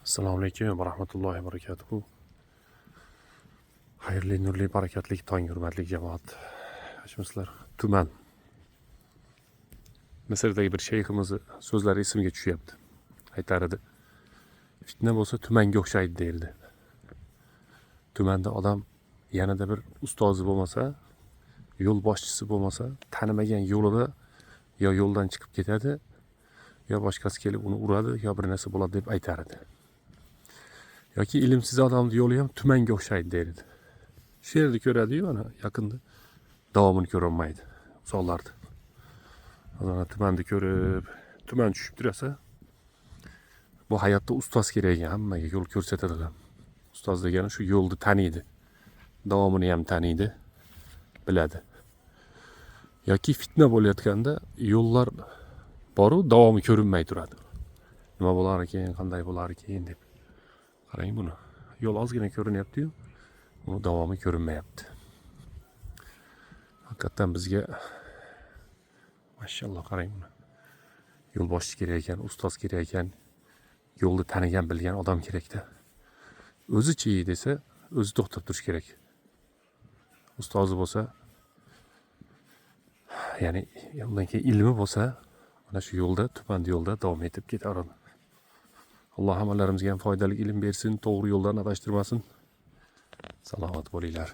Assalomu alaykum va rahmatullohi va barakatuh. Xayrli, nurli, barakatli tong, hurmatli jamoat. Sizlar tuman. Misrdagi bir shayximiz so'zlari esimga tushyapti. Aytar edi. Fitna bo'lsa tumanga o'xshaydi derdi. Tumanda odam yanada bir ustozi bo'lmasa, yo'l boshchisi bo'lmasa, tanimagan yo'lida yo yo'ldan chiqib ketadi, yo boshqasi kelib uni uradi, yo bir narsa bo'ladi deb aytar edi. Yoki ilmsiz odamning yo'li ham tumanga o'xshaydi derdi. Shu yerda ko'radi-yu, ana yaqinda davomini ko'rolmaydi. Uzoqlarda. Ana tumanda ko'rib, tuman tushib turasa, bu hayotda ustoz kerak ekan, hammaga yo'l ko'rsatadigan. Ustoz degani shu yo'lni taniydi. Davomini ham taniydi, biladi. Yoki fitna bo'layotganda yo'llar boru davomi ko'rinmay turadi. Nima bo'lar ekan, qanday bo'lar ekan deb. Qarang buni. Yo'l ozgina ko'rinyapti-yu, uni davomi ko'rinmayapti. Haqiqatan bizga mashalloh qarang buni. Yo'l boshchi kerak ekan, ustoz kerak ekan, yo'lni tanigan, bilgan odam kerak-da. O'zi-chi desa, o'zi to'xtab turish kerak. Ustozi bo'lsa, ya'ni undan keyin ilmi bo'lsa, mana shu yo'lda, tuman yo'lda davom etib ketaveradi. Alloh hammalarimizga ham foydali ilm bersin, to'g'ri yo'ldan adashtirmasin. Salomat bo'linglar.